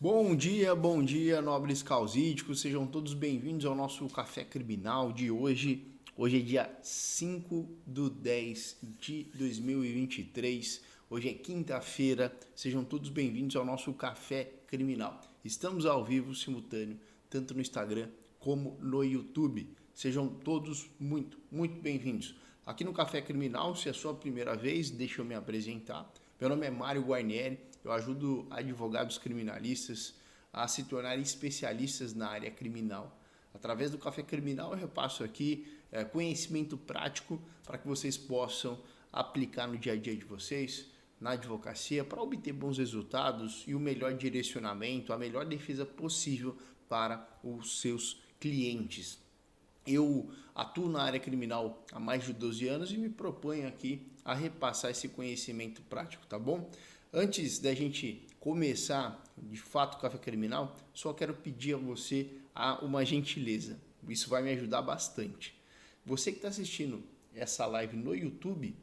Bom dia, nobres causídicos, sejam todos bem-vindos ao nosso Café Criminal de hoje. Hoje é dia 5/10/2023, hoje é quinta-feira, sejam todos bem-vindos ao nosso Café Criminal. Estamos ao vivo, simultâneo, tanto no Instagram como no YouTube. Sejam todos muito bem-vindos. Aqui no Café Criminal, se é a sua primeira vez, deixa eu me apresentar. Meu nome é Mário Guarnieri, eu ajudo advogados criminalistas a se tornarem especialistas na área criminal. Através do Café Criminal eu repasso aqui conhecimento prático para que vocês possam aplicar no dia a dia de vocês, na advocacia, para obter bons resultados e o melhor direcionamento, a melhor defesa possível para os seus clientes. Eu atuo na área criminal há mais de 12 anos e me proponho aqui a repassar esse conhecimento prático, tá bom? Antes da gente começar, de fato, o Café Criminal, só quero pedir a você uma gentileza. Isso vai me ajudar bastante. Você que está assistindo essa live no YouTube,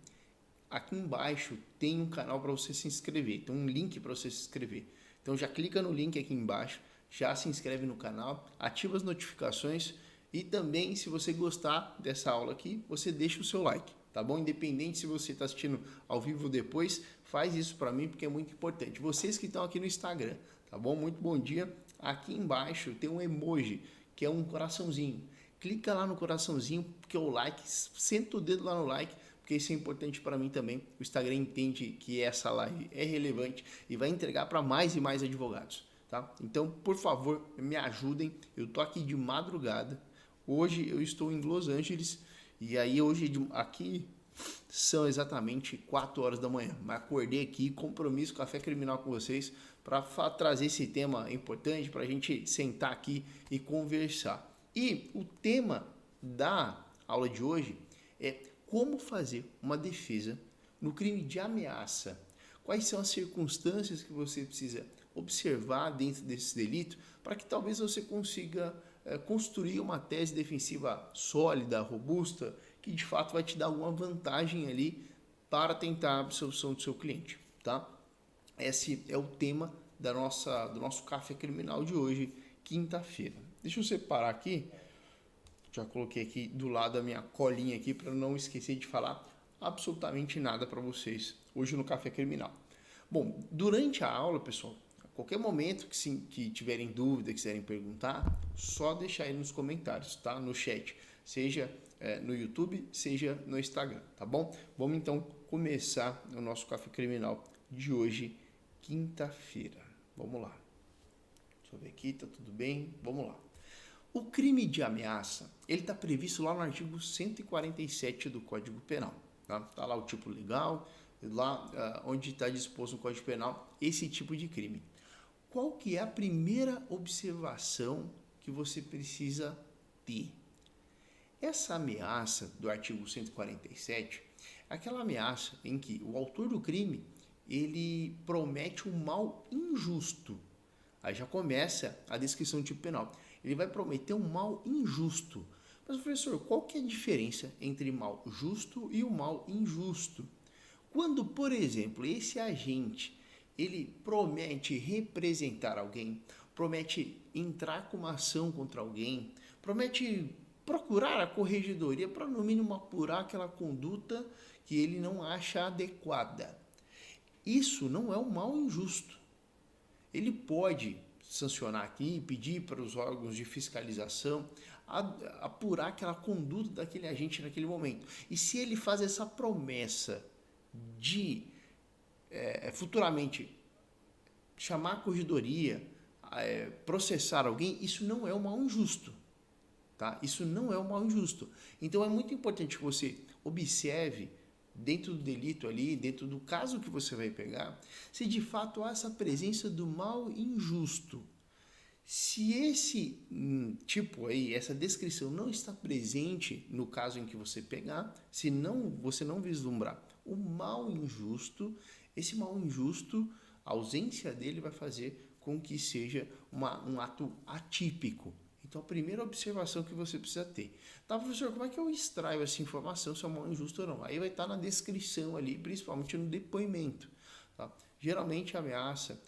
aqui embaixo tem um canal para você se inscrever, tem um link para você se inscrever. Então já clica no link aqui embaixo, já se inscreve no canal, ativa as notificações e também, se você gostar dessa aula aqui, você deixa o seu like, tá bom? Independente se você está assistindo ao vivo ou depois, faz isso para mim porque é muito importante. Vocês que estão aqui no Instagram, tá bom? Muito bom dia. Aqui embaixo tem um emoji, que é um coraçãozinho. Clica lá no coraçãozinho, porque o like, senta o dedo lá no like, porque isso é importante para mim também. O Instagram entende que essa live é relevante e vai entregar para mais e mais advogados, tá? Então, por favor, me ajudem. Eu tô aqui de madrugada. Hoje eu estou em Los Angeles e aí hoje aqui são exatamente 4 horas da manhã. Mas acordei aqui, compromisso, Café Criminal com vocês para trazer esse tema importante para a gente sentar aqui e conversar. E o tema da aula de hoje é como fazer uma defesa no crime de ameaça. Quais são as circunstâncias que você precisa observar dentro desse delito para que talvez você consiga construir uma tese defensiva sólida, robusta, que de fato vai te dar alguma vantagem ali para tentar a absolvição do seu cliente, tá? Esse é o tema do nosso Café Criminal de hoje, quinta-feira. Deixa eu separar aqui, já coloquei aqui do lado a minha colinha aqui para não esquecer de falar absolutamente nada para vocês hoje no Café Criminal. Bom, durante a aula, pessoal, qualquer momento que tiverem dúvida, quiserem perguntar, só deixar aí nos comentários, tá? No chat, seja no YouTube, seja no Instagram, tá bom? Vamos então começar o nosso Café Criminal de hoje, quinta-feira. Vamos lá. Deixa eu ver aqui, tá tudo bem? Vamos lá. O crime de ameaça, ele está previsto lá no artigo 147 do Código Penal, tá? Tá lá o tipo legal, lá onde está disposto no Código Penal esse tipo de crime. Qual que é a primeira observação que você precisa ter? Essa ameaça do artigo 147 é aquela ameaça em que o autor do crime ele promete um mal injusto. Aí já começa a descrição do tipo penal. Ele vai prometer um mal injusto. Mas, professor, qual que é a diferença entre mal justo e o mal injusto? Quando, por exemplo, esse agente ele promete representar alguém, promete entrar com uma ação contra alguém, promete procurar a corregedoria para no mínimo apurar aquela conduta que ele não acha adequada. Isso não é um mal injusto. Ele pode sancionar aqui, pedir para os órgãos de fiscalização apurar aquela conduta daquele agente naquele momento. E se ele faz essa promessa de futuramente chamar a corregedoria, processar alguém, isso não é um mal injusto. Tá? Isso não é um mal injusto. Então é muito importante que você observe dentro do delito ali, dentro do caso que você vai pegar, se de fato há essa presença do mal injusto. Se esse tipo aí, essa descrição não está presente no caso em que você pegar, se não, você não vislumbrar o mal injusto, esse mal injusto, a ausência dele vai fazer com que seja um ato atípico. Então, a primeira observação que você precisa ter. Tá, professor, como é que eu extraio essa informação se é um mal injusto ou não? Aí vai estar na descrição ali, principalmente no depoimento. Tá? Geralmente, a ameaça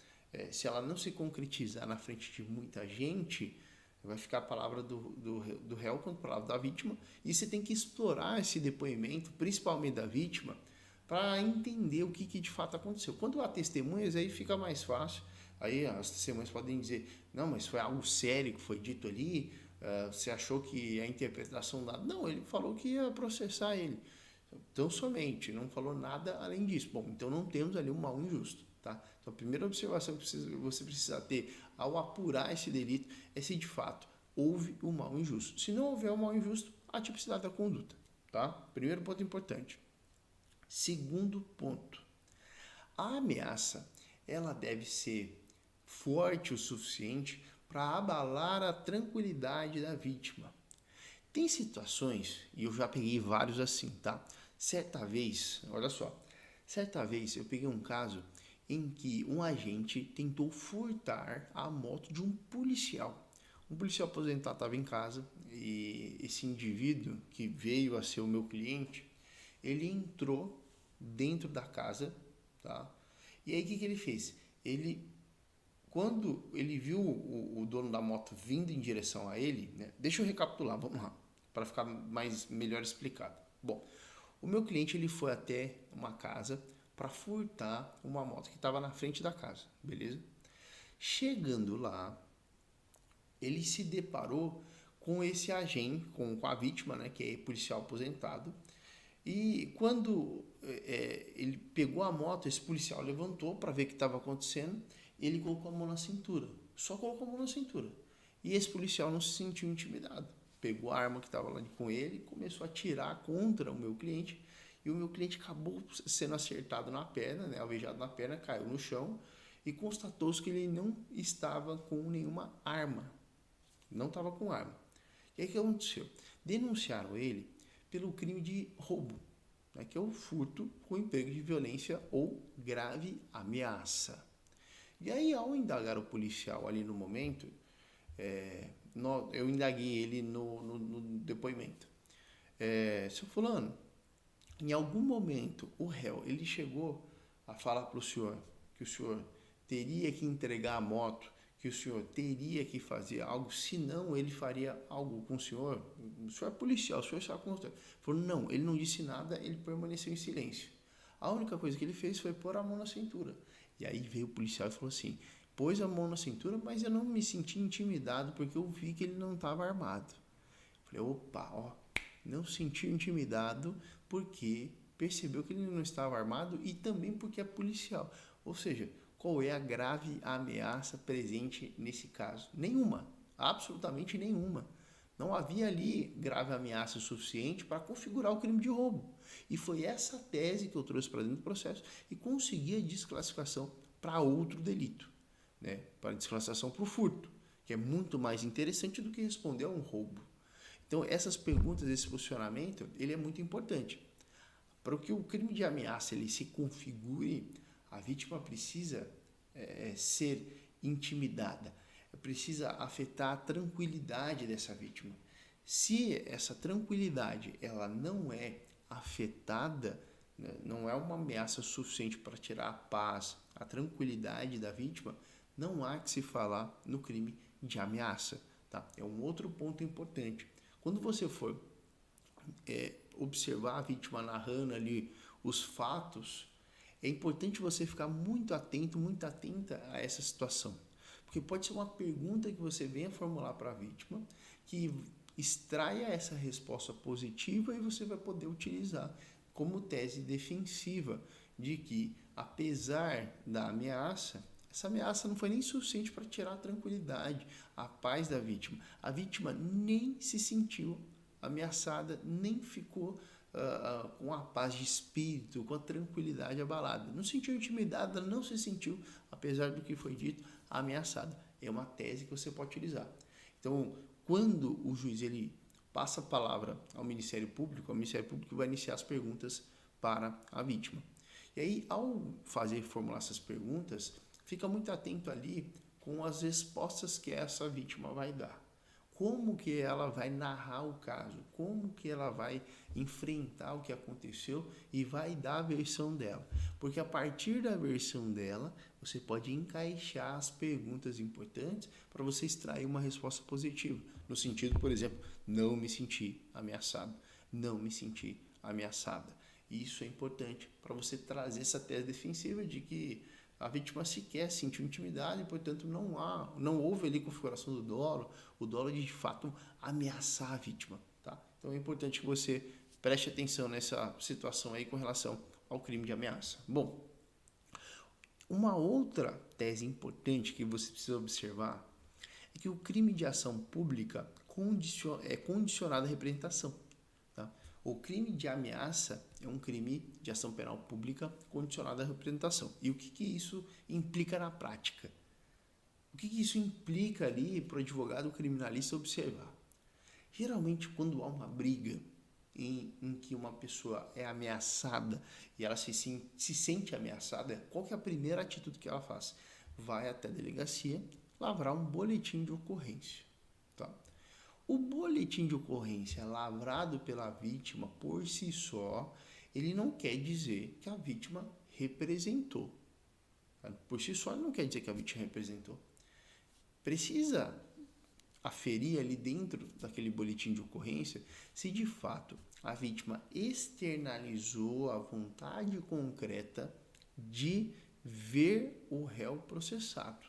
se ela não se concretizar na frente de muita gente, vai ficar a palavra do réu contra a palavra da vítima, e você tem que explorar esse depoimento, principalmente da vítima, para entender o que de fato aconteceu. Quando há testemunhas, aí fica mais fácil. Aí as testemunhas podem dizer, não, mas foi algo sério que foi dito ali, você achou que a interpretação da... Não, ele falou que ia processar ele. Então, somente, não falou nada além disso. Bom, então não temos ali um mal injusto, tá? Então, a primeira observação que você precisa ter ao apurar esse delito é se de fato houve um mal injusto. Se não houver um mal injusto, a tipicidade da conduta, tá? Primeiro ponto importante. Segundo ponto, a ameaça, ela deve ser forte o suficiente para abalar a tranquilidade da vítima. Tem situações, e eu já peguei vários assim, tá? Certa vez eu peguei um caso em que um agente tentou furtar a moto de um policial. Um policial aposentado estava em casa e esse indivíduo que veio a ser o meu cliente, ele entrou dentro da casa, tá? E aí o que ele fez? Quando ele viu o dono da moto vindo em direção a ele, né? Deixa eu recapitular, vamos lá, para ficar melhor explicado. Bom, o meu cliente ele foi até uma casa para furtar uma moto que estava na frente da casa, beleza? Chegando lá, ele se deparou com esse agente, com a vítima, né, que é policial aposentado. E quando ele pegou a moto, esse policial levantou para ver o que estava acontecendo, ele colocou a mão na cintura, só colocou a mão na cintura. E esse policial não se sentiu intimidado, pegou a arma que estava lá com ele, começou a atirar contra o meu cliente, e o meu cliente acabou sendo acertado na perna, né, alvejado na perna, caiu no chão, e constatou-se que ele não estava com nenhuma arma, não estava com arma. E aí o que aconteceu? Denunciaram ele pelo crime de roubo, né, que é o furto com emprego de violência ou grave ameaça. E aí, ao indagar o policial ali no momento, eu indaguei ele no depoimento. Seu fulano, em algum momento o réu ele chegou a falar para o senhor que o senhor teria que entregar a moto, que o senhor teria que fazer algo, senão ele faria algo com o senhor é policial, o senhor sabe como está. Ele falou, não, ele não disse nada, ele permaneceu em silêncio. A única coisa que ele fez foi pôr a mão na cintura. E aí veio o policial e falou assim, pôs a mão na cintura, mas eu não me senti intimidado porque eu vi que ele não estava armado. Eu falei, opa, ó, não se sentiu intimidado porque percebeu que ele não estava armado e também porque é policial. Ou seja, qual é a grave ameaça presente nesse caso? Nenhuma, absolutamente nenhuma. Não havia ali grave ameaça suficiente para configurar o crime de roubo. E foi essa tese que eu trouxe para dentro do processo e consegui a desclassificação para outro delito, né? Para a desclassificação para o furto, que é muito mais interessante do que responder a um roubo. Então, essas perguntas, esse posicionamento, ele é muito importante. Para que o crime de ameaça ele se configure, a vítima precisa ser intimidada, precisa afetar a tranquilidade dessa vítima. Se essa tranquilidade ela não é afetada, né, não é uma ameaça suficiente para tirar a paz, a tranquilidade da vítima, não há que se falar no crime de ameaça. Tá? É um outro ponto importante. Quando você for observar a vítima narrando ali os fatos, é importante você ficar muito atento, muito atenta a essa situação. Porque pode ser uma pergunta que você venha formular para a vítima, que extraia essa resposta positiva e você vai poder utilizar como tese defensiva de que, apesar da ameaça, essa ameaça não foi nem suficiente para tirar a tranquilidade, a paz da vítima. A vítima nem se sentiu ameaçada, nem ficou com a paz de espírito, com a tranquilidade abalada. Não se sentiu intimidada, não se sentiu, apesar do que foi dito, ameaçada. É uma tese que você pode utilizar. Então, quando o juiz ele passa a palavra ao Ministério Público, o Ministério Público vai iniciar as perguntas para a vítima. E aí, ao formular essas perguntas, fica muito atento ali com as respostas que essa vítima vai dar. como que ela vai narrar o caso, como que ela vai enfrentar o que aconteceu e vai dar a versão dela. Porque a partir da versão dela, você pode encaixar as perguntas importantes para você extrair uma resposta positiva. No sentido, por exemplo, não me senti ameaçado, não me senti ameaçada. Isso é importante para você trazer essa tese defensiva de que a vítima sequer sentiu intimidade, portanto não houve ali configuração do dolo, o dolo de fato ameaçar a vítima, tá? Então é importante que você preste atenção nessa situação aí com relação ao crime de ameaça. Bom, uma outra tese importante que você precisa observar é que o crime de ação pública é condicionado à representação. Tá? O crime de ameaça é um crime de ação penal pública condicionado à representação. E o que isso implica na prática? O que isso implica ali para o advogado criminalista observar? Geralmente, quando há uma briga em que uma pessoa é ameaçada e ela se sente ameaçada, qual que é a primeira atitude que ela faz? Vai até a delegacia lavrar um boletim de ocorrência. Tá? O boletim de ocorrência lavrado pela vítima por si só, ele não quer dizer que a vítima representou. Por si só, ele não quer dizer que a vítima representou. Precisa aferir ali dentro daquele boletim de ocorrência se de fato a vítima externalizou a vontade concreta de ver o réu processado.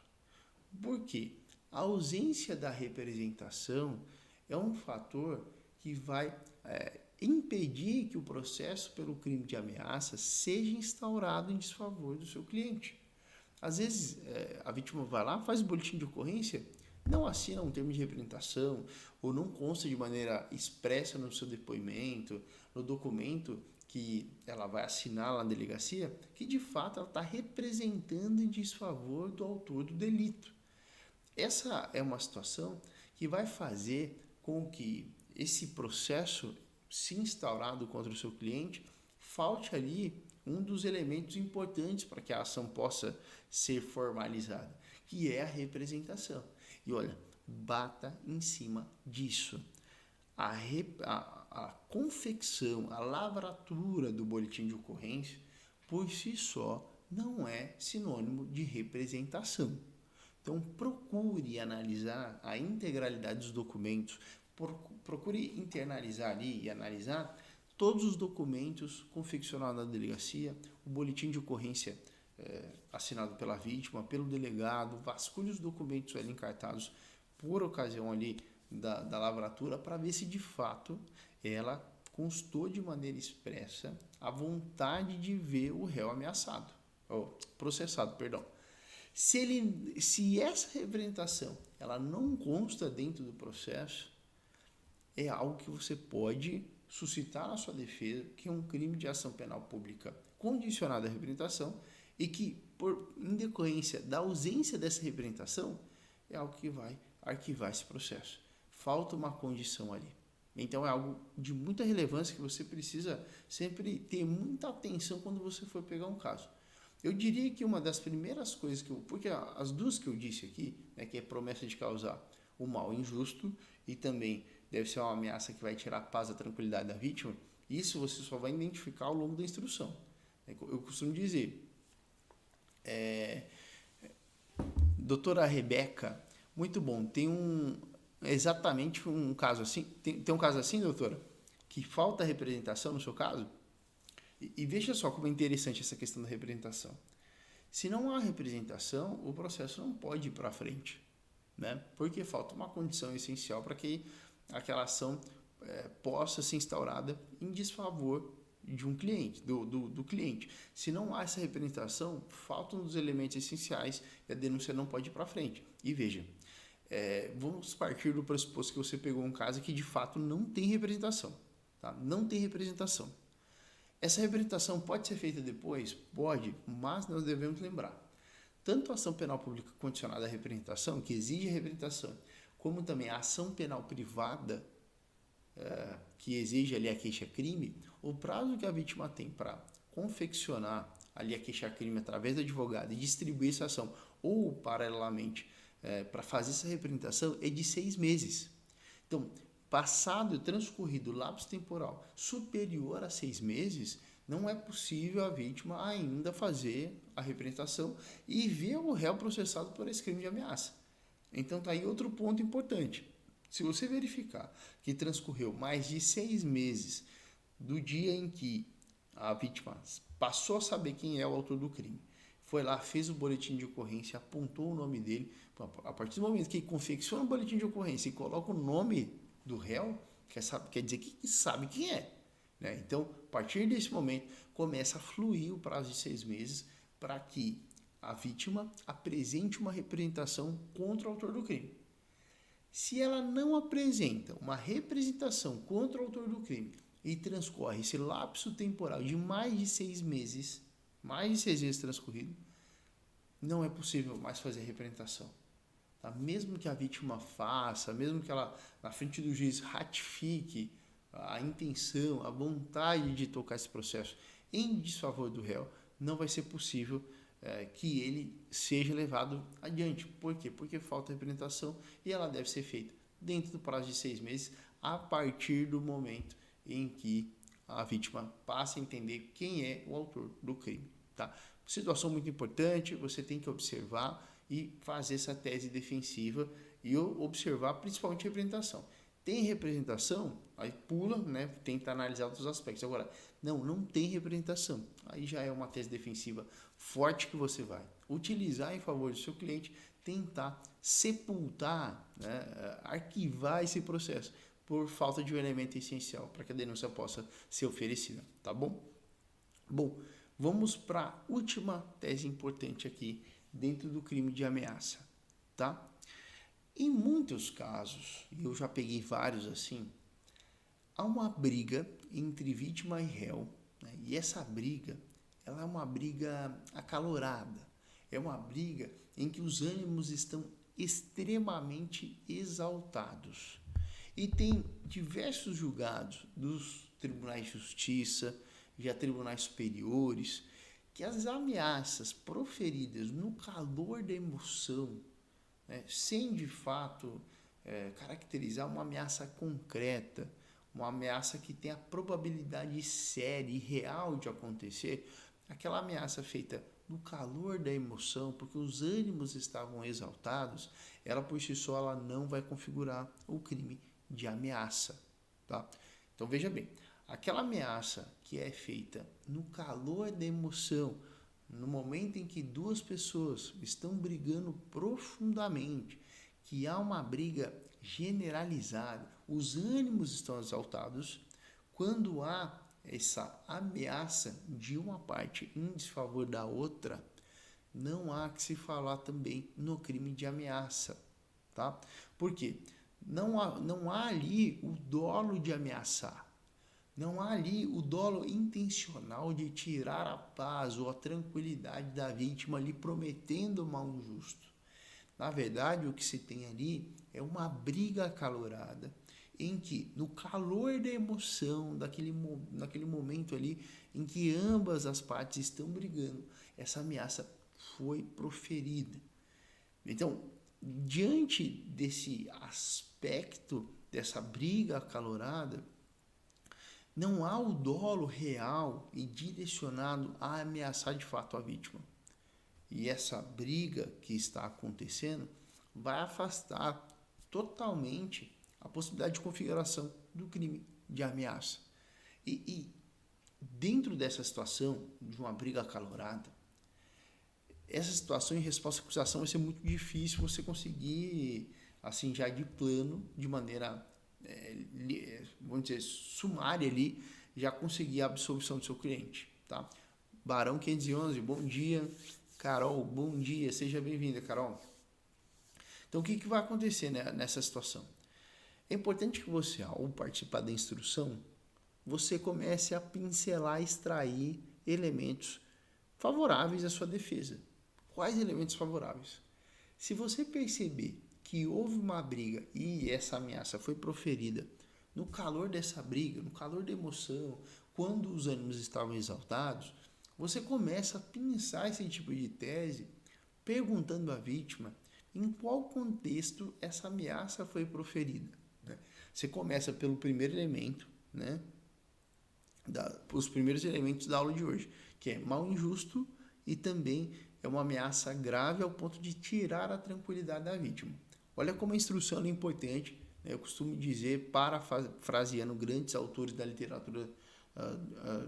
Por quê? A ausência da representação é um fator que vai impedir que o processo pelo crime de ameaça seja instaurado em desfavor do seu cliente. Às vezes, a vítima vai lá, faz o boletim de ocorrência, não assina um termo de representação ou não consta de maneira expressa no seu depoimento, no documento que ela vai assinar lá na delegacia, que de fato ela está representando em desfavor do autor do delito. Essa é uma situação que vai fazer com que esse processo, se instaurado contra o seu cliente, falte ali um dos elementos importantes para que a ação possa ser formalizada, que é a representação. E olha, bata em cima disso. A confecção, a lavratura do boletim de ocorrência, por si só, não é sinônimo de representação. Então, procure analisar a integralidade dos documentos, procure internalizar ali e analisar todos os documentos confeccionados na delegacia, o boletim de ocorrência assinado pela vítima, pelo delegado, vasculhe os documentos ali encartados por ocasião ali da lavratura para ver se de fato ela constou de maneira expressa a vontade de ver o réu ameaçado, ou processado, perdão. Se essa representação ela não consta dentro do processo, é algo que você pode suscitar na sua defesa, que é um crime de ação penal pública condicionado à representação e que, em decorrência da ausência dessa representação, é algo que vai arquivar esse processo. Falta uma condição ali. Então, é algo de muita relevância que você precisa sempre ter muita atenção quando você for pegar um caso. Eu diria que uma das primeiras coisas porque as duas que eu disse aqui, né, que é promessa de causar o mal injusto e também deve ser uma ameaça que vai tirar a paz, a tranquilidade da vítima, isso você só vai identificar ao longo da instrução. Eu costumo dizer, doutora Rebeca, muito bom, tem exatamente um caso assim, tem um caso assim, doutora, que falta representação no seu caso? E veja só como é interessante essa questão da representação. Se não há representação, o processo não pode ir para frente, né? Porque falta uma condição essencial para que aquela ação possa ser instaurada em desfavor de um cliente, do cliente. Se não há essa representação, faltam os elementos essenciais e a denúncia não pode ir para frente. E veja, vamos partir do pressuposto que você pegou um caso que de fato não tem representação, tá? Não tem representação. Essa representação pode ser feita depois? Pode, mas nós devemos lembrar. Tanto a ação penal pública condicionada à representação, que exige a representação, como também a ação penal privada, que exige ali a queixa-crime, o prazo que a vítima tem para confeccionar ali a queixa-crime através do advogado e distribuir essa ação, ou paralelamente, para fazer essa representação, é de 6 meses. Então, transcorrido lapso temporal superior a 6 meses, não é possível a vítima ainda fazer a representação e ver o réu processado por esse crime de ameaça. Então, tá aí outro ponto importante. Se você verificar que transcorreu mais de 6 meses do dia em que a vítima passou a saber quem é o autor do crime, foi lá, fez o boletim de ocorrência, apontou o nome dele, a partir do momento que ele confecciona o boletim de ocorrência e coloca o nome do réu, quer dizer que sabe quem é. Né? Então, a partir desse momento, começa a fluir o prazo de 6 meses para que a vítima apresente uma representação contra o autor do crime. Se ela não apresenta uma representação contra o autor do crime e transcorre esse lapso temporal de mais de 6 meses transcorrido, não é possível mais fazer a representação. Tá? Mesmo que a vítima faça, mesmo que ela, na frente do juiz, ratifique a intenção, a vontade de tocar esse processo em desfavor do réu, não vai ser possível que ele seja levado adiante. Por quê? Porque falta representação e ela deve ser feita dentro do prazo de 6 meses, a partir do momento em que a vítima passa a entender quem é o autor do crime. Tá? Situação muito importante, você tem que observar e fazer essa tese defensiva e observar principalmente a representação. Tem representação, aí pula, né, tenta analisar outros aspectos. Agora, não tem representação, aí já é uma tese defensiva forte que você vai utilizar em favor do seu cliente, tentar sepultar, né, arquivar esse processo por falta de um elemento essencial para que a denúncia possa ser oferecida, tá bom? Bom, vamos para a última tese importante aqui dentro do crime de ameaça, tá? Em muitos casos, e eu já peguei vários assim, há uma briga entre vítima e réu, né? E essa briga, ela é uma briga acalorada, é uma briga em que os ânimos estão extremamente exaltados. E tem diversos julgados dos tribunais de justiça, já tribunais superiores, que as ameaças proferidas no calor da emoção, né, sem de fato caracterizar uma ameaça concreta, uma ameaça que tem a probabilidade séria e real de acontecer, aquela ameaça feita no calor da emoção, porque os ânimos estavam exaltados, ela por si só ela não vai configurar o crime de ameaça. Tá? Então veja bem, aquela ameaça que é feita no calor da emoção, no momento em que duas pessoas estão brigando profundamente, que há uma briga generalizada, os ânimos estão exaltados, quando há essa ameaça de uma parte em desfavor da outra, não há que se falar também no crime de ameaça, tá? Por quê? Não há ali o dolo de ameaçar. Não há ali o dolo intencional de tirar a paz ou a tranquilidade da vítima ali prometendo mal justo. Na verdade, o que se tem ali é uma briga acalorada em que, no calor da emoção, naquele momento ali em que ambas as partes estão brigando, essa ameaça foi proferida. Então, diante desse aspecto, dessa briga acalorada, não há o dolo real e direcionado a ameaçar de fato a vítima. E essa briga que está acontecendo vai afastar totalmente a possibilidade de configuração do crime de ameaça. E dentro dessa situação, de uma briga acalorada, essa situação em resposta à acusação vai ser muito difícil você conseguir, assim, já de plano, de maneira, vamos dizer, sumária ali, já conseguir a absolvição do seu cliente, tá? Barão 511, bom dia. Carol, bom dia, seja bem-vinda, Carol. Então, o que vai acontecer, né, nessa situação? É importante que você, ao participar da instrução, você comece a pincelar, extrair elementos favoráveis à sua defesa. Quais elementos favoráveis? Se você perceber que houve uma briga e essa ameaça foi proferida no calor dessa briga, no calor da emoção, quando os ânimos estavam exaltados, você começa a pensar esse tipo de tese perguntando à vítima em qual contexto essa ameaça foi proferida. Né? Você começa pelo primeiro elemento, né? Os primeiros elementos da aula de hoje, que é mal injusto e também é uma ameaça grave ao ponto de tirar a tranquilidade da vítima. Olha como a instrução é importante, né? Eu costumo dizer, parafraseando grandes autores da literatura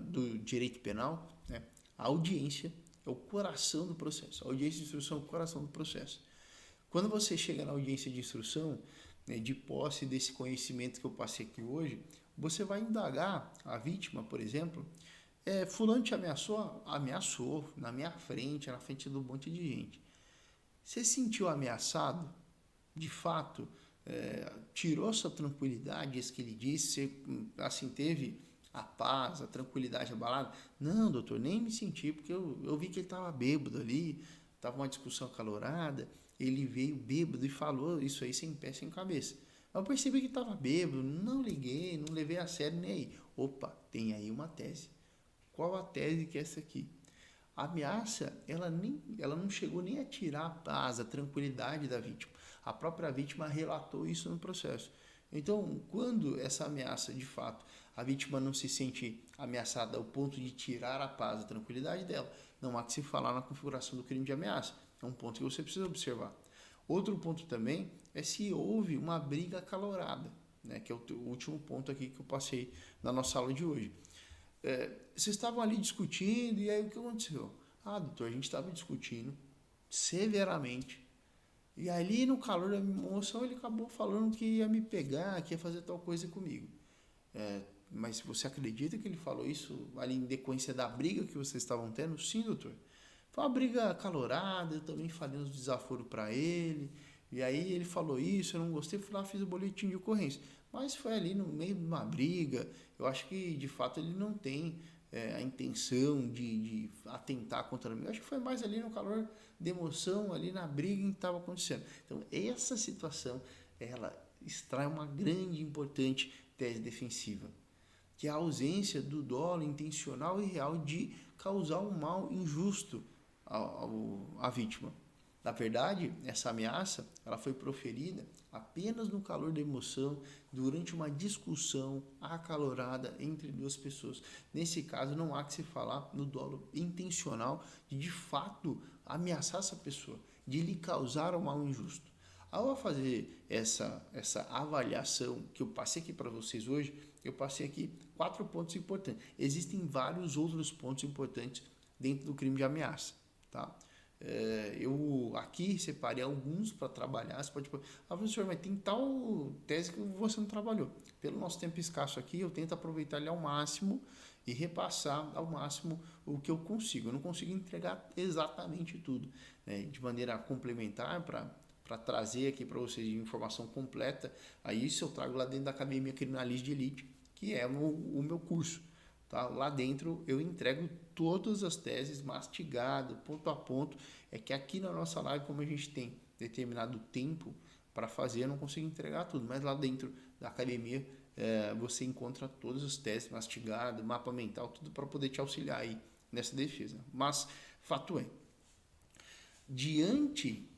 do direito penal, né? A audiência é o coração do processo. A audiência de instrução é o coração do processo. Quando você chega na audiência de instrução, né, de posse desse conhecimento que eu passei aqui hoje, você vai indagar a vítima, por exemplo, fulano te ameaçou? Ameaçou, na minha frente, na frente de um monte de gente. Você se sentiu ameaçado? De fato, tirou sua tranquilidade, isso que ele disse, você, assim, teve a paz, a tranquilidade abalada? Não, doutor, nem me senti, porque eu vi que ele estava bêbado ali, estava uma discussão acalorada, ele veio bêbado e falou isso aí sem pé, sem cabeça. Eu percebi que estava bêbado, não liguei, não levei a sério nem aí. Opa, tem aí uma tese. Qual a tese que é essa aqui? A ameaça, ela não chegou nem a tirar a paz, a tranquilidade da vítima. A própria vítima relatou isso no processo. Então, quando essa ameaça, de fato, a vítima não se sente ameaçada ao ponto de tirar a paz, a tranquilidade dela, não há que se falar na configuração do crime de ameaça. É um ponto que você precisa observar. Outro ponto também é se houve uma briga acalorada, né, que é o último ponto aqui que eu passei na nossa aula de hoje. Vocês estavam ali discutindo e aí o que aconteceu? Ah, doutor, a gente estava discutindo severamente e ali no calor da emoção ele acabou falando que ia me pegar, que ia fazer tal coisa comigo. Mas você acredita que ele falou isso ali em decorrência da briga que vocês estavam tendo? Sim, doutor. Foi uma briga acalorada, eu também falei uns desaforos para ele, e aí ele falou isso, eu não gostei, fui lá, fiz o boletim de ocorrência. Mas foi ali no meio de uma briga, eu acho que de fato ele não tem a intenção de atentar contra mim. Eu acho que foi mais ali no calor de emoção, ali na briga que estava acontecendo. Então, essa situação, ela extrai uma grande e importante tese defensiva, que é a ausência do dolo intencional e real de causar um mal injusto à vítima. Na verdade, essa ameaça ela foi proferida apenas no calor da emoção, durante uma discussão acalorada entre duas pessoas. Nesse caso, não há que se falar no dolo intencional de fato ameaçar essa pessoa, de lhe causar um mal injusto. Ao fazer essa avaliação que eu passei aqui para vocês hoje, eu passei aqui 4 pontos importantes. Existem vários outros pontos importantes dentro do crime de ameaça, tá? Eu aqui separei alguns para trabalhar. Você pode falar, professor, mas tem tal tese que você não trabalhou. Pelo nosso tempo escasso aqui, eu tento aproveitar ele ao máximo e repassar ao máximo o que eu consigo. Eu não consigo entregar exatamente tudo, né? De maneira complementar para trazer aqui para vocês informação completa. Aí isso eu trago lá dentro da Academia Criminalista de Elite, que é o meu curso. Tá? Lá dentro eu entrego todas as teses mastigado, ponto a ponto. É que aqui na nossa live, como a gente tem determinado tempo para fazer, eu não consigo entregar tudo. Mas lá dentro da academia você encontra todas as teses mastigadas, mapa mental, tudo para poder te auxiliar aí nessa defesa. Mas fato é, diante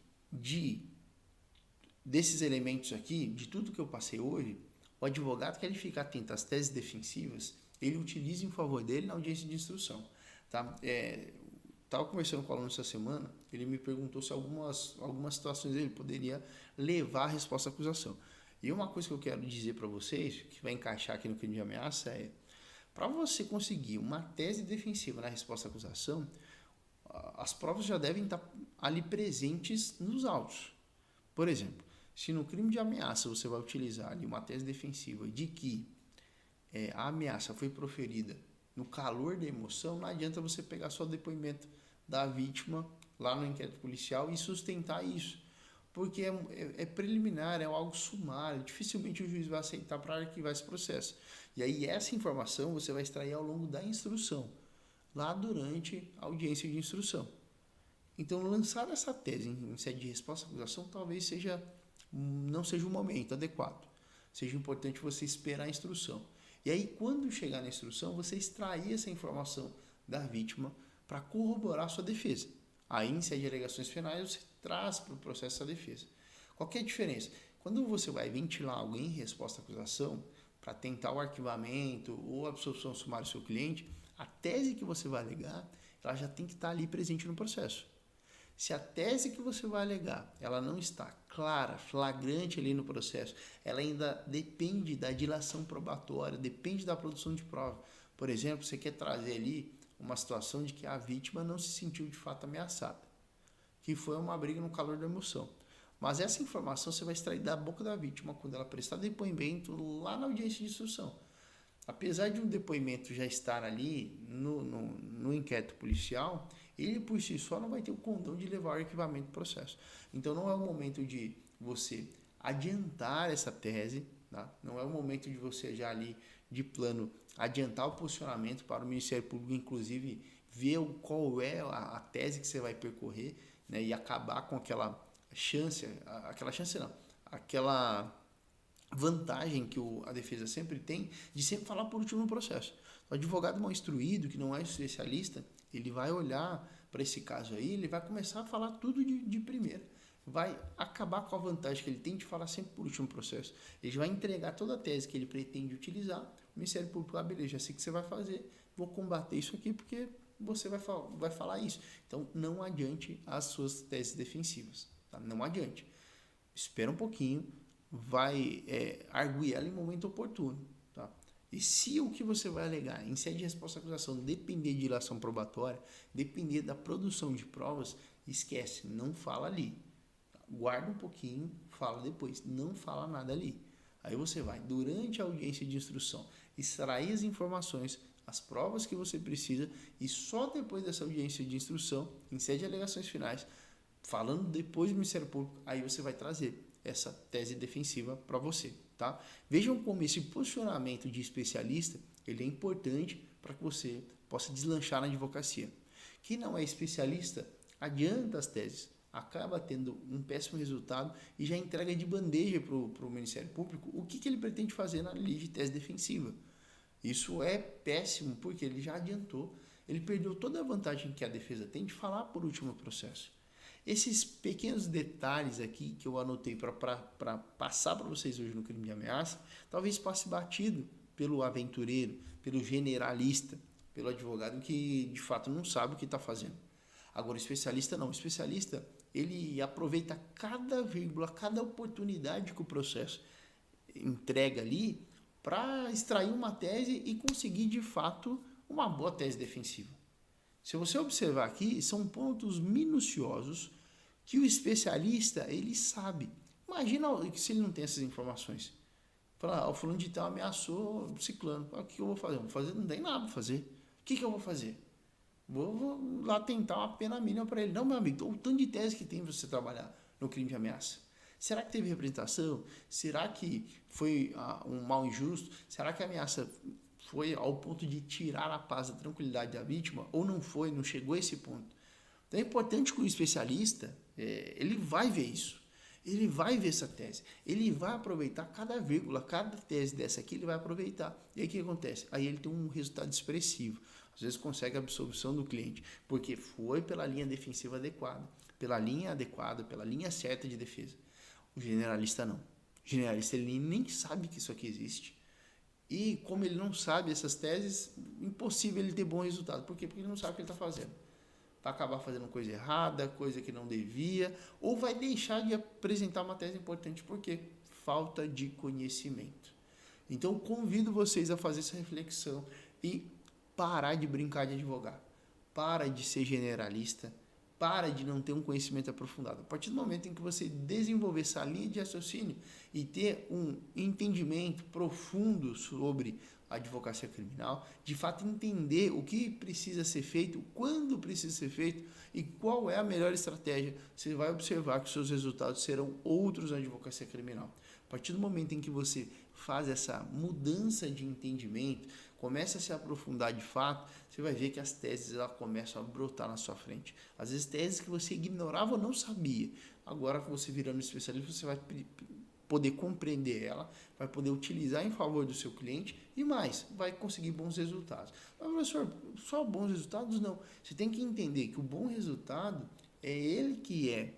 desses elementos aqui, de tudo que eu passei hoje, o advogado que ele fica atento às teses defensivas, ele utiliza em favor dele na audiência de instrução. Tá? Estava conversando com o aluno essa semana, ele me perguntou se algumas situações ele poderia levar a resposta à acusação. E uma coisa que eu quero dizer para vocês, que vai encaixar aqui no crime de ameaça, para você conseguir uma tese defensiva na resposta à acusação, as provas já devem estar ali presentes nos autos. Por exemplo, se no crime de ameaça você vai utilizar ali uma tese defensiva de que a ameaça foi proferida no calor da emoção, não adianta você pegar só o depoimento da vítima lá no inquérito policial e sustentar isso, porque é preliminar, é algo sumário, dificilmente o juiz vai aceitar para arquivar esse processo. E aí essa informação você vai extrair ao longo da instrução, lá durante a audiência de instrução. Então, lançar essa tese em sede de resposta à acusação talvez não seja o momento adequado. Seja importante você esperar a instrução. E aí, quando chegar na instrução, você extrair essa informação da vítima para corroborar a sua defesa. Aí, em sede de alegações penais, você traz para o processo essa defesa. Qual que é a diferença? Quando você vai ventilar alguém em resposta à acusação, para tentar o arquivamento ou absolução sumária do seu cliente, a tese que você vai alegar, ela já tem que estar ali presente no processo. Se a tese que você vai alegar, ela não está clara, flagrante ali no processo, ela ainda depende da dilação probatória, depende da produção de prova. Por exemplo, você quer trazer ali uma situação de que a vítima não se sentiu de fato ameaçada, que foi uma briga no calor da emoção. Mas essa informação você vai extrair da boca da vítima quando ela prestar depoimento lá na audiência de instrução. Apesar de um depoimento já estar ali no inquérito policial, ele por si só não vai ter o condão de levar o arquivamento do processo. Então não é o momento de você adiantar essa tese, tá? Não é o momento de você já ali de plano adiantar o posicionamento para o Ministério Público, inclusive ver qual é a tese que você vai percorrer, né, e acabar com aquela chance não, aquela vantagem que a defesa sempre tem de sempre falar por último no processo. O advogado mal instruído, que não é especialista, ele vai olhar para esse caso aí, ele vai começar a falar tudo de primeira. Vai acabar com a vantagem que ele tem de falar sempre por último processo. Ele vai entregar toda a tese que ele pretende utilizar. O Ministério Público, beleza, já sei o que você vai fazer, vou combater isso aqui porque você vai falar isso. Então, não adiante as suas teses defensivas. Tá? Não adiante. Espera um pouquinho, vai arguir ela em momento oportuno. Tá? E se o que você vai alegar em sede de resposta à acusação depender de dilação probatória, depender da produção de provas, esquece, não fala ali. Guarda um pouquinho, fala depois, não fala nada ali. Aí você vai, durante a audiência de instrução, extrair as informações, as provas que você precisa e só depois dessa audiência de instrução, em sede de alegações finais, falando depois do Ministério Público, aí você vai trazer essa tese defensiva para você, tá? Vejam como esse posicionamento de especialista, ele é importante para que você possa deslanchar na advocacia. Quem não é especialista, adianta as teses, acaba tendo um péssimo resultado e já entrega de bandeja para o Ministério Público o que ele pretende fazer na lei de tese defensiva. Isso é péssimo porque ele já adiantou, ele perdeu toda a vantagem que a defesa tem de falar por último processo. Esses pequenos detalhes aqui que eu anotei para passar para vocês hoje no crime de ameaça, talvez passe batido pelo aventureiro, pelo generalista, pelo advogado que de fato não sabe o que está fazendo. Agora, o especialista não. O especialista, ele aproveita cada vírgula, cada oportunidade que o processo entrega ali para extrair uma tese e conseguir de fato uma boa tese defensiva. Se você observar aqui, são pontos minuciosos que o especialista, ele sabe. Imagina se ele não tem essas informações. Fala, o fulano de tal ameaçou o ciclano. O que eu vou fazer? Não tem nada para fazer. O que eu vou fazer? Vou lá tentar uma pena mínima para ele. Não, meu amigo, o tanto de tese que tem para você trabalhar no crime de ameaça. Será que teve representação? Será que foi um mal injusto? Será que a ameaça foi ao ponto de tirar a paz, a tranquilidade da vítima? Ou não foi, não chegou a esse ponto? Então é importante que o especialista, ele vai ver isso. Ele vai ver essa tese. Ele vai aproveitar cada vírgula, cada tese dessa aqui, ele vai aproveitar. E aí o que acontece? Aí ele tem um resultado expressivo. Às vezes consegue a absolvição do cliente, porque foi pela linha defensiva adequada, pela linha certa de defesa. O generalista não. O generalista ele nem sabe que isso aqui existe. E como ele não sabe essas teses, impossível ele ter bom resultado. Por quê? Porque ele não sabe o que ele está fazendo. Vai acabar fazendo coisa errada, coisa que não devia, ou vai deixar de apresentar uma tese importante. Por quê? Falta de conhecimento. Então, convido vocês a fazer essa reflexão e parar de brincar de advogar. Para de ser generalista. Para de não ter um conhecimento aprofundado. A partir do momento em que você desenvolver essa linha de raciocínio e ter um entendimento profundo sobre a advocacia criminal, de fato entender o que precisa ser feito, quando precisa ser feito e qual é a melhor estratégia, você vai observar que os seus resultados serão outros na advocacia criminal. A partir do momento em que você faz essa mudança de entendimento, começa a se aprofundar de fato, você vai ver que as teses elas começam a brotar na sua frente. Às vezes teses que você ignorava ou não sabia. Agora que você virando especialista, você vai poder compreender ela, vai poder utilizar em favor do seu cliente e mais, vai conseguir bons resultados. Mas, professor, só bons resultados? Não. Você tem que entender que o bom resultado é ele que é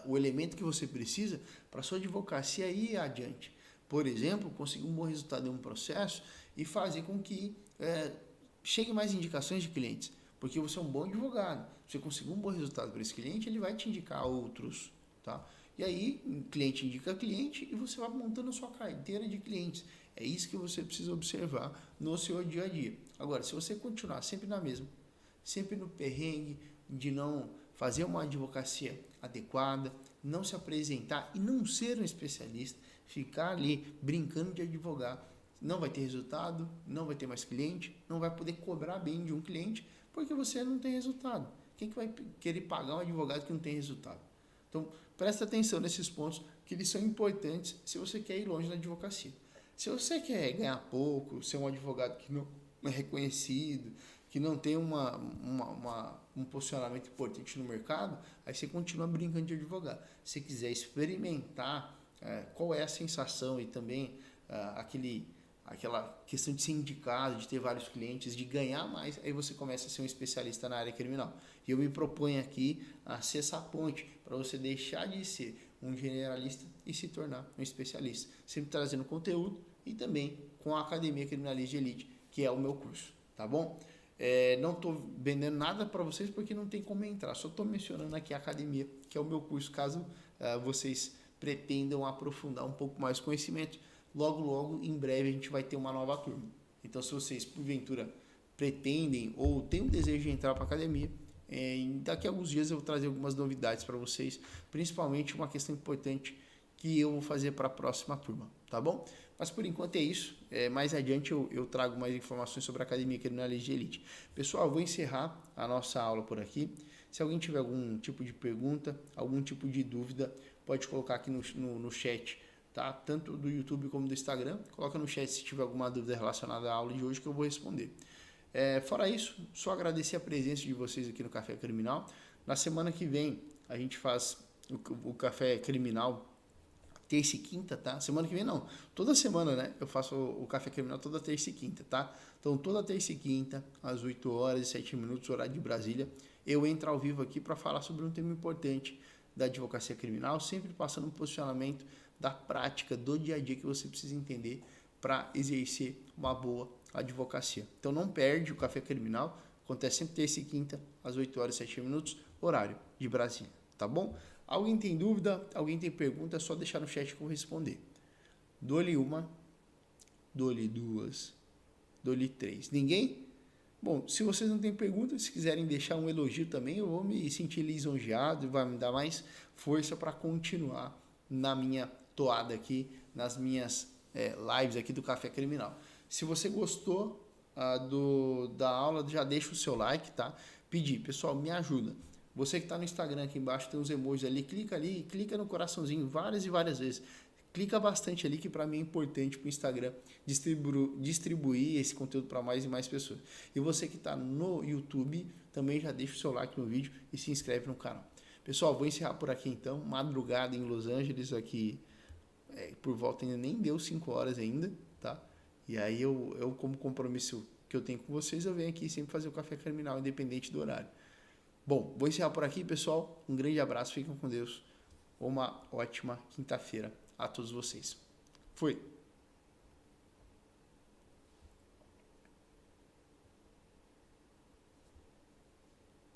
o elemento que você precisa para sua advocacia ir adiante. Por exemplo, conseguir um bom resultado em um processo e fazer com que chegue mais indicações de clientes, porque você é um bom advogado. Você conseguir um bom resultado para esse cliente, ele vai te indicar outros, tá? E aí, o cliente indica cliente e você vai montando a sua carteira de clientes. É isso que você precisa observar no seu dia a dia. Agora, se você continuar sempre na mesma, sempre no perrengue de não fazer uma advocacia adequada, não se apresentar e não ser um especialista, ficar ali brincando de advogar, não vai ter resultado, não vai ter mais cliente, não vai poder cobrar bem de um cliente, porque você não tem resultado. Quem que vai querer pagar um advogado que não tem resultado? Então, presta atenção nesses pontos, que eles são importantes se você quer ir longe na advocacia. Se você quer ganhar pouco, ser um advogado que não é reconhecido, que não tem um posicionamento importante no mercado, aí você continua brincando de advogado. Se quiser experimentar qual é a sensação e também aquela questão de ser indicado, de ter vários clientes, de ganhar mais, aí você começa a ser um especialista na área criminal. E eu me proponho aqui a ser essa ponte para você deixar de ser um generalista e se tornar um especialista, sempre trazendo conteúdo e também com a Academia Criminalista de Elite, que é o meu curso, tá bom? Não estou vendendo nada para vocês porque não tem como entrar, só estou mencionando aqui a Academia, que é o meu curso, caso vocês pretendam aprofundar um pouco mais o conhecimento. Logo, em breve, a gente vai ter uma nova turma. Então, se vocês, porventura, pretendem ou têm o desejo de entrar para a academia, daqui a alguns dias eu vou trazer algumas novidades para vocês, principalmente uma questão importante que eu vou fazer para a próxima turma, tá bom? Mas por enquanto é isso. Mais adiante eu trago mais informações sobre a Academia Criminalista de Elite. Pessoal, eu vou encerrar a nossa aula por aqui. Se alguém tiver algum tipo de pergunta, algum tipo de dúvida, pode colocar aqui no chat, tá? Tanto do YouTube como do Instagram. Coloca no chat se tiver alguma dúvida relacionada à aula de hoje que eu vou responder. Fora isso, só agradecer a presença de vocês aqui no Café Criminal. Na semana que vem a gente faz o Café Criminal terça e quinta, tá? Semana que vem não, toda semana, né? Eu faço o Café Criminal toda terça e quinta, tá? Então toda terça e quinta, às 8 horas e 7 minutos, horário de Brasília, eu entro ao vivo aqui para falar sobre um tema importante da advocacia criminal, sempre passando um posicionamento da prática, do dia a dia que você precisa entender para exercer uma boa advocacia. Então não perde o Café Criminal, acontece sempre terça e quinta, às 8 horas e 7 minutos, horário de Brasília, tá bom? Alguém tem dúvida? Alguém tem pergunta? É só deixar no chat que eu vou responder. Dou-lhe uma, dou-lhe duas, dou-lhe três. Ninguém? Bom, se vocês não têm pergunta, se quiserem deixar um elogio também, eu vou me sentir lisonjeado e vai me dar mais força para continuar na minha toada aqui, nas minhas lives aqui do Café Criminal. Se você gostou da aula, já deixa o seu like, tá? Pedir, pessoal, me ajuda. Você que está no Instagram aqui embaixo, tem uns emojis ali, clica no coraçãozinho várias e várias vezes. Clica bastante ali, que para mim é importante para o Instagram distribuir esse conteúdo para mais e mais pessoas. E você que está no YouTube, também já deixa o seu like no vídeo e se inscreve no canal. Pessoal, vou encerrar por aqui então. Madrugada em Los Angeles, aqui por volta ainda nem deu 5 horas ainda, tá? E aí eu como compromisso que eu tenho com vocês, eu venho aqui sempre fazer o Café Criminal, independente do horário. Bom, vou encerrar por aqui, pessoal. Um grande abraço, fiquem com Deus. Uma ótima quinta-feira a todos vocês. Fui!